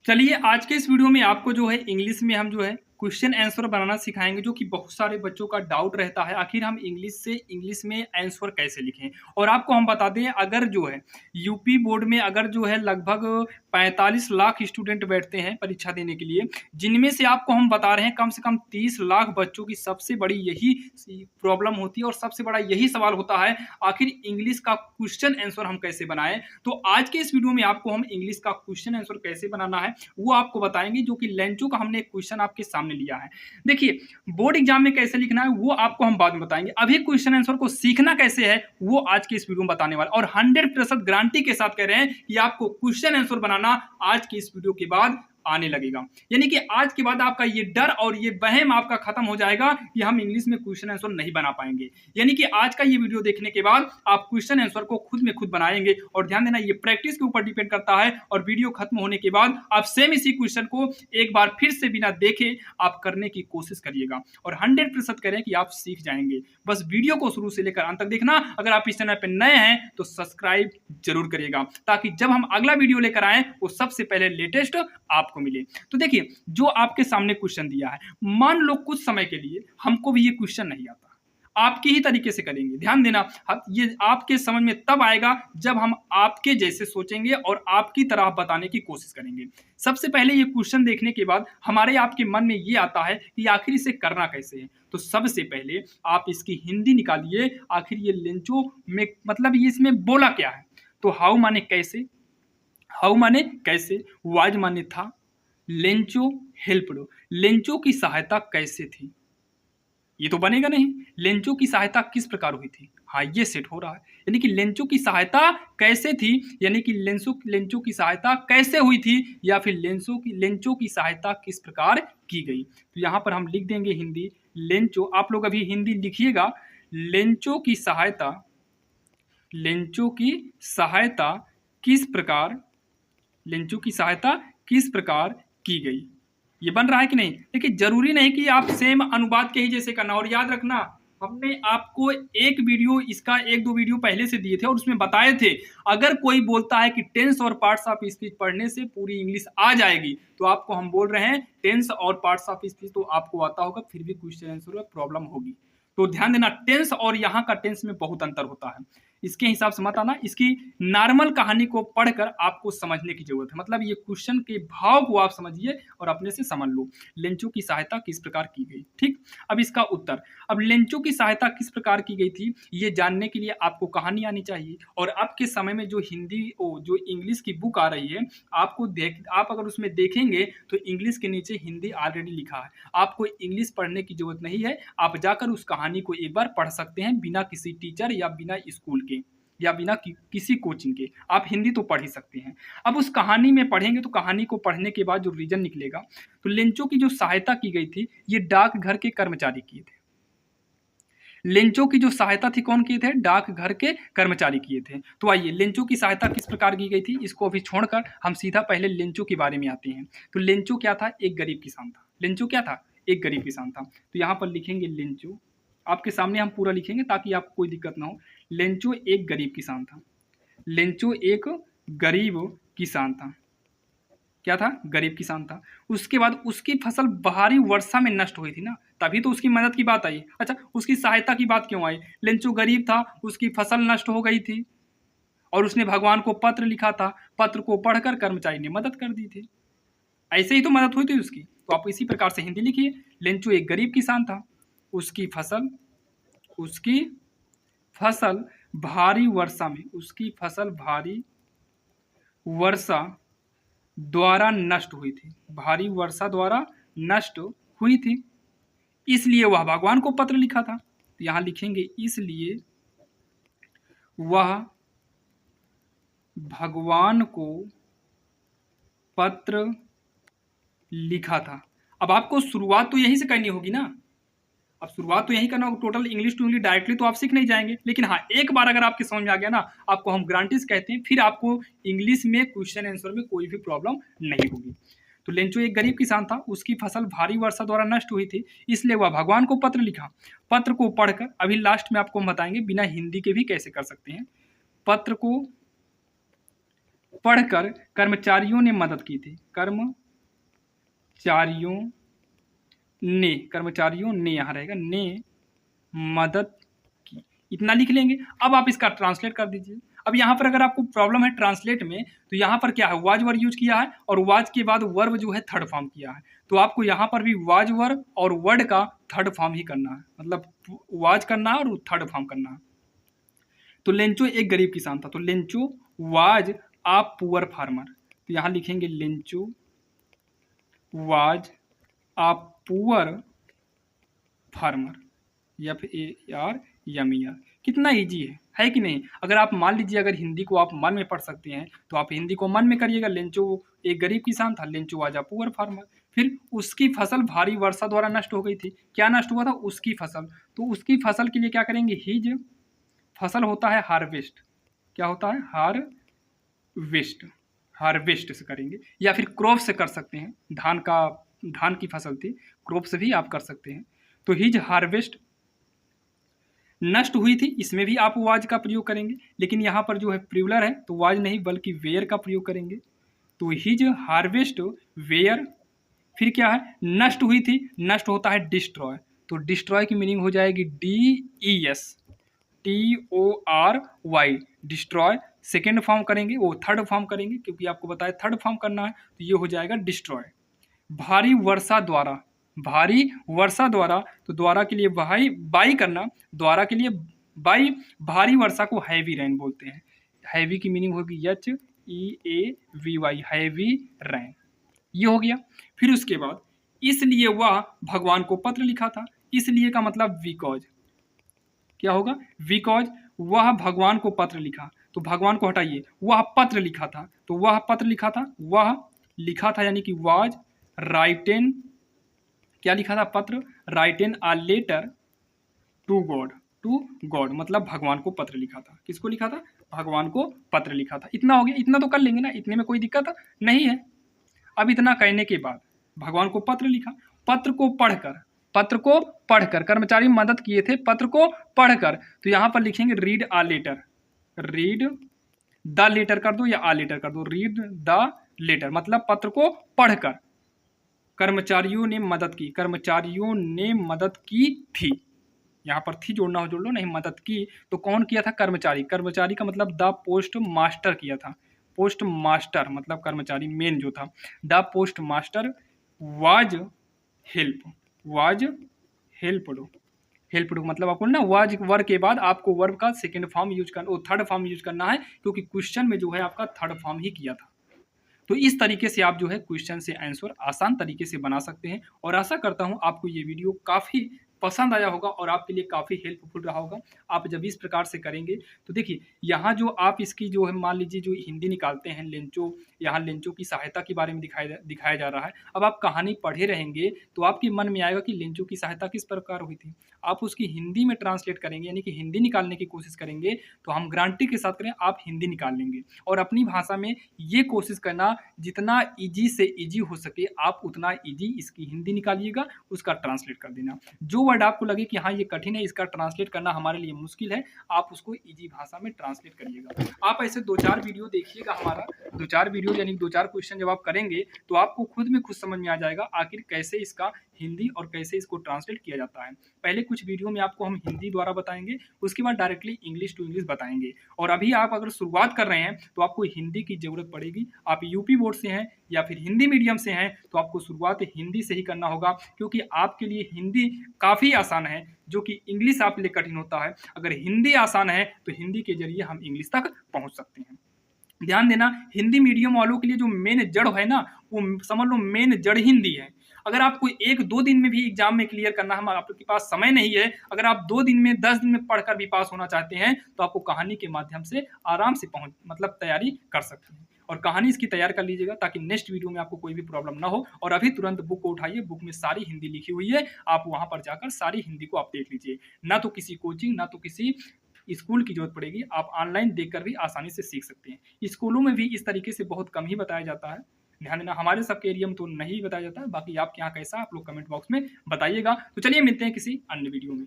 चलिए आज के इस वीडियो में आपको जो है इंग्लिश में हम जो है क्वेश्चन आंसर बनाना सिखाएंगे जो कि बहुत सारे बच्चों का डाउट रहता है आखिर हम इंग्लिश से इंग्लिश में आंसर कैसे लिखें। और आपको हम बता दें अगर जो है यूपी बोर्ड में अगर जो है लगभग 45 लाख स्टूडेंट बैठते हैं परीक्षा देने के लिए, जिनमें से आपको हम बता रहे हैं कम से कम 30 लाख बच्चों की सबसे बड़ी यही प्रॉब्लम होती है और सबसे बड़ा यही सवाल होता है आखिर इंग्लिश का क्वेश्चन आंसर हम कैसे बनाएं। तो आज के इस वीडियो में आपको हम इंग्लिश का क्वेश्चन आंसर कैसे बनाना है वो आपको बताएंगे, जो कि लेंचो का हमने एक क्वेश्चन आपके सामने लिया है। देखिए बोर्ड एग्जाम में कैसे लिखना है वो आपको हम बाद में बताएंगे, अभी क्वेश्चन आंसर को सीखना कैसे है वो आज के इस वीडियो में बताने वाले और 100% गारंटी के साथ कह रहे हैं कि आपको क्वेश्चन आंसर बनाना आज के इस वीडियो के बाद आने लगेगा। यानी कि आज के बाद आपका ये डर और ये वहम आपका खत्म हो जाएगा कि हम इंग्लिश में क्वेश्चन आंसर नहीं बना पाएंगे। यानी कि आज का ये वीडियो देखने के बाद आप क्वेश्चन आंसर को खुद में खुद बनाएंगे। और ध्यान देना ये प्रैक्टिस के ऊपर डिपेंड करता है और वीडियो खत्म होने के बाद आप सेम इसी क्वेश्चन को एक बार फिर से बिना देखे आप करने की कोशिश करिएगा और 100% करें कि आप सीख जाएंगे। बस वीडियो को शुरू से लेकर अंत तक देखना। अगर आप इस चैनल पर नए हैं तो सब्सक्राइब जरूर करिएगा ताकि जब हम अगला वीडियो लेकर आए वो सबसे पहले लेटेस्ट आपको मिले। तो देखिए जो आपके सामने क्वेश्चन दिया है, मान लो कुछ समय के लिए हमको भी ये क्वेश्चन नहीं आता, आपके ही तरीके से करेंगे। ध्यान देना ये आपके समझ में तब आएगा जब हम आपके जैसे सोचेंगे और आपकी तरह बताने की कोशिश करेंगे। सबसे पहले ये क्वेश्चन देखने के बाद हमारे आपके मन में ये आता है कि आखिर इसे करना कैसे है। तो सबसे पहले आप इसकी हिंदी निकालिए, आखिर ये लेंचो में मतलब ये इसमें बोला क्या है। तो हाउ माने कैसे, हाउ माने कैसे, वाज माने था, लेंचो हेल्प्ड, लेंचो की सहायता कैसे थी, ये तो बनेगा नहीं। लेंचो की सहायता किस प्रकार हुई थी, हाँ ये सेट हो रहा है। यानी कि लेंचो की सहायता कैसे थी, यानी कि लेंचो की सहायता कैसे हुई थी या फिर लेंचो की सहायता किस प्रकार की गई। तो यहाँ पर हम लिख देंगे हिंदी लेंचो, आप लोग अभी हिंदी लिखिएगा। लेंचो की सहायता, लेंचो की सहायता किस प्रकार, लेंचो की सहायता किस प्रकार की गई। ये बन रहा है कि नहीं। देखिए जरूरी नहीं कि आप सेम अनुवाद के ही जैसे करना, और याद रखना हमने आपको एक वीडियो इसका एक दो वीडियो पहले से दिए थे और उसमें बताए थे अगर कोई बोलता है कि टेंस और पार्ट्स ऑफ स्पीच पढ़ने से पूरी इंग्लिश आ जाएगी तो आपको हम बोल रहे हैं टेंस और पार्ट्स ऑफ स्पीच तो आपको आता होगा फिर भी क्वेश्चन आंसर में प्रॉब्लम होगी। तो ध्यान देना टेंस और यहाँ का टेंस में बहुत अंतर होता है, इसके हिसाब से मत आना। इसकी नॉर्मल कहानी को पढ़कर आपको समझने की जरूरत है, मतलब ये क्वेश्चन के भाव को आप समझिए और अपने से समझ लो लेंचो की सहायता किस प्रकार की गई। ठीक, अब इसका उत्तर, अब लेंचो की सहायता किस प्रकार की गई थी ये जानने के लिए आपको कहानी आनी चाहिए। और अब के समय में जो हिंदी जो इंग्लिश की बुक आ रही है आपको आप अगर उसमें देखेंगे तो इंग्लिश के नीचे हिंदी ऑलरेडी लिखा है, आपको इंग्लिश पढ़ने की जरूरत नहीं है। आप जाकर उस कहानी को एक बार पढ़ सकते हैं बिना किसी टीचर या बिना स्कूल के या बिना किसी कोचिंग के, आप हिंदी तो पढ़ ही सकते हैं। अब उस कहानी में पढ़ेंगे तो कहानी को पढ़ने के बाद जो रीजन निकलेगा, तो लेंचो की जो सहायता की गई थी ये डाकघर के कर्मचारी किए थे। लेंचो की जो सहायता थी कौन किए थे, डाकघर के कर्मचारी किए थे। तो आइए लेंचो की सहायता किस प्रकार की गई थी इसको अभी छोड़कर हम सीधा पहले लेंचो के बारे में आते हैं। तो लेंचो क्या था, एक गरीब किसान था। लेंचो क्या था, एक गरीब किसान था। तो यहाँ पर लिखेंगे लेंचो, आपके सामने हम पूरा लिखेंगे ताकि आपको कोई दिक्कत ना हो। लेंचो एक गरीब किसान था, लेंचो एक गरीब किसान था। क्या था, गरीब किसान था। उसके बाद उसकी फसल भारी वर्षा में नष्ट हुई थी ना, तभी तो उसकी मदद की बात आई। अच्छा उसकी सहायता की बात क्यों आई, लेंचो गरीब था, उसकी फसल नष्ट हो गई थी और उसने भगवान को पत्र लिखा था, पत्र को पढ़कर कर्मचारी ने मदद कर दी थी, ऐसे ही तो मदद हुई थी उसकी। तो आप इसी प्रकार से हिंदी लिखिए, लेंचो एक गरीब किसान था, उसकी फसल भारी वर्षा में, उसकी फसल भारी वर्षा द्वारा नष्ट हुई थी, भारी वर्षा द्वारा नष्ट हुई थी, इसलिए वह भगवान को पत्र लिखा था। तो यहां लिखेंगे इसलिए वह भगवान को पत्र लिखा था। अब आपको शुरुआत तो यहीं से करनी होगी ना, अब शुरुआत तो यही करना होगा। Total English to English directly तो आप सीख नहीं जाएंगे, लेकिन हाँ एक बार अगर आपके समझ में आ गया ना, आपको हम गारंटीज कहते हैं फिर आपको इंग्लिश में क्वेश्चन आंसर में कोई भी प्रॉब्लम नहीं होगी। तो लेंचो एक गरीब किसान था, उसकी फसल भारी वर्षा द्वारा नष्ट हुई थी, इसलिए वह भगवान को पत्र लिखा। पत्र को पढ़कर, अभी लास्ट में आपको हम बताएंगे बिना हिंदी के भी कैसे कर सकते हैं। पत्र को पढ़कर कर्मचारियों ने मदद की थी। कर्मचारियों ने यहाँ रहेगा, ने मदद की, इतना लिख लेंगे। अब आप इसका ट्रांसलेट कर दीजिए। अब यहाँ पर अगर आपको प्रॉब्लम है ट्रांसलेट में, तो यहाँ पर क्या है, वाज वर्ड यूज किया है और वाज के बाद वर्ब जो है थर्ड फॉर्म किया है। तो आपको यहाँ पर भी वाज वर्ब और वर्ड का थर्ड फॉर्म ही करना है, मतलब वाज करना है और थर्ड फॉर्म करना है। तो लेंचो एक गरीब किसान था, तो Lencho was a poor farmer. तो यहाँ लिखेंगे Lencho was a poor farmer, या फिर AR कितना ईजी है कि नहीं। अगर आप मान लीजिए अगर हिंदी को आप मन में पढ़ सकते हैं तो आप हिंदी को मन में करिएगा। लेंचो एक गरीब किसान था, Lencho was a poor farmer. फिर उसकी फसल भारी वर्षा द्वारा नष्ट हो गई थी। क्या नष्ट हुआ था, उसकी फसल। तो उसकी फसल के लिए क्या करेंगे, हिज फसल होता है हार्वेस्ट, क्या होता है, हार्वेस्ट से करेंगे, या फिर क्रॉप से कर सकते हैं। धान की फसल थी, क्रॉप से भी आप कर सकते हैं। तो हिज हार्वेस्ट नष्ट हुई थी, इसमें भी आप वाज का प्रयोग करेंगे, लेकिन यहाँ पर जो है प्लूरल है तो वाज नहीं बल्कि वेयर का प्रयोग करेंगे। तो हिज हार्वेस्ट वेयर, फिर क्या है, नष्ट हुई थी, नष्ट होता है डिस्ट्रॉय। तो डिस्ट्रॉय की मीनिंग हो जाएगी DESTORY, डिस्ट्रॉय। सेकेंड फॉर्म करेंगे, वो थर्ड फॉर्म करेंगे क्योंकि आपको बताया थर्ड फॉर्म करना है, तो ये हो जाएगा डिस्ट्रॉय। भारी वर्षा द्वारा, तो द्वारा के लिए बाई करना, द्वारा के लिए बाई, भारी वर्षा को हैवी रेन बोलते हैं। हैवी की मीनिंग होगी HEAVY, हैवी रेन, ये हो गया। फिर उसके बाद इसलिए वह भगवान को पत्र लिखा था। इसलिए का मतलब बिकॉज, क्या होगा, बिकॉज वह भगवान को पत्र लिखा। तो भगवान को हटाइए, वह पत्र लिखा था, तो वह पत्र लिखा था, वह लिखा था यानी कि वाज राइटेन, क्या लिखा था, पत्र, written a letter to God, मतलब भगवान को पत्र लिखा था। किसको लिखा था, भगवान को पत्र लिखा था। इतना हो गया, इतना तो कर लेंगे ना, इतने में कोई दिक्कत नहीं है। अब इतना कहने के बाद भगवान को पत्र लिखा, पत्र को पढ़कर कर्मचारी मदद किए थे, पत्र को पढ़कर। तो यहाँ पर लिखेंगे read a letter, read the letter कर दो या आ लेटर कर दो, रीड द लेटर, मतलब पत्र को पढ़कर कर्मचारियों ने मदद की थी। यहाँ पर थी जोड़ना हो जोड़ लो, नहीं मदद की तो कौन किया था, कर्मचारी का मतलब द पोस्ट मास्टर किया था। पोस्ट मास्टर मतलब कर्मचारी मेन जो था। The post master was helped मतलब आपको ना वाज वर्ब के बाद आपको वर्ब का सेकेंड फॉर्म यूज करना, थर्ड फॉर्म यूज करना है, क्योंकि क्वेश्चन में जो है आपका थर्ड फॉर्म ही किया था। तो इस तरीके से आप जो है क्वेश्चन से आंसर आसान तरीके से बना सकते हैं। और आशा करता हूं आपको ये वीडियो काफ़ी पसंद आया होगा और आपके लिए काफ़ी हेल्पफुल रहा होगा। आप जब इस प्रकार से करेंगे तो देखिए यहाँ जो आप इसकी जो है मान लीजिए जो हिंदी निकालते हैं लेंचो, यहाँ लेंचो की सहायता के बारे में दिखाया जा रहा है। अब आप कहानी पढ़े रहेंगे तो आपके मन में आएगा कि लेंचो की सहायता किस प्रकार हुई थी। आप उसकी हिंदी में ट्रांसलेट करेंगे यानी कि हिंदी निकालने की कोशिश करेंगे, तो हम गारंटी के साथ करें आप हिंदी निकाल लेंगे। और अपनी भाषा में ये कोशिश करना जितना ईजी से ईजी हो सके आप उतना ईजी इसकी हिंदी निकालिएगा, उसका ट्रांसलेट कर देना। जो वर्ड आपको लगे कि हाँ ये कठिन है, इसका ट्रांसलेट करना हमारे लिए मुश्किल है, आप उसको ईजी भाषा में ट्रांसलेट करिएगा। आप ऐसे 2-4 वीडियो देखिएगा, हमारा 2-4 वीडियो यानी 2-4 क्वेश्चन जब आप करेंगे तो आपको खुद में खुद समझ में आ जाएगा आखिर कैसे इसका हिंदी और कैसे इसको ट्रांसलेट किया जाता है। पहले कुछ वीडियो में आपको हम हिंदी द्वारा बताएंगे, उसके बाद डायरेक्टली इंग्लिश टू इंग्लिश बताएंगे। और अभी आप अगर शुरुआत कर रहे हैं तो आपको हिंदी की जरूरत पड़ेगी। आप यूपी बोर्ड से हैं या फिर हिंदी मीडियम से हैं तो आपको शुरुआत हिंदी से ही करना होगा, क्योंकि आपके लिए हिंदी काफ़ी आसान है जो कि इंग्लिश आपके लिए कठिन होता है। अगर हिंदी आसान है तो हिंदी के जरिए हम इंग्लिश तक पहुंच सकते हैं। ध्यान देना, हिंदी मीडियम वालों के लिए जो मेन जड़ है ना, वो समझ लो मेन जड़ हिंदी है। अगर आपको 1-2 दिन में भी एग्जाम में क्लियर करना है, आपके पास समय नहीं है, अगर आप 2 दिन में 10 दिन में पढ़कर भी पास होना चाहते हैं तो आपको कहानी के माध्यम से आराम से मतलब तैयारी कर सकते हैं। और कहानी इसकी तैयार कर लीजिएगा ताकि नेक्स्ट वीडियो में आपको कोई भी प्रॉब्लम ना हो। और अभी तुरंत बुक को उठाइए, बुक में सारी हिंदी लिखी हुई है, आप वहां पर जाकर सारी हिंदी को आप देख लीजिए। ना तो किसी कोचिंग ना तो किसी स्कूल की जरूरत पड़ेगी, आप ऑनलाइन देखकर भी आसानी से सीख सकते हैं। स्कूलों में भी इस तरीके से बहुत कम ही बताया जाता है, ध्यान देना। हमारे सबके एरिया में तो नहीं बताया जाता है, बाकी आपके यहाँ कैसा आप लोग कमेंट बॉक्स में बताइएगा। तो चलिए मिलते हैं किसी अन्य वीडियो में।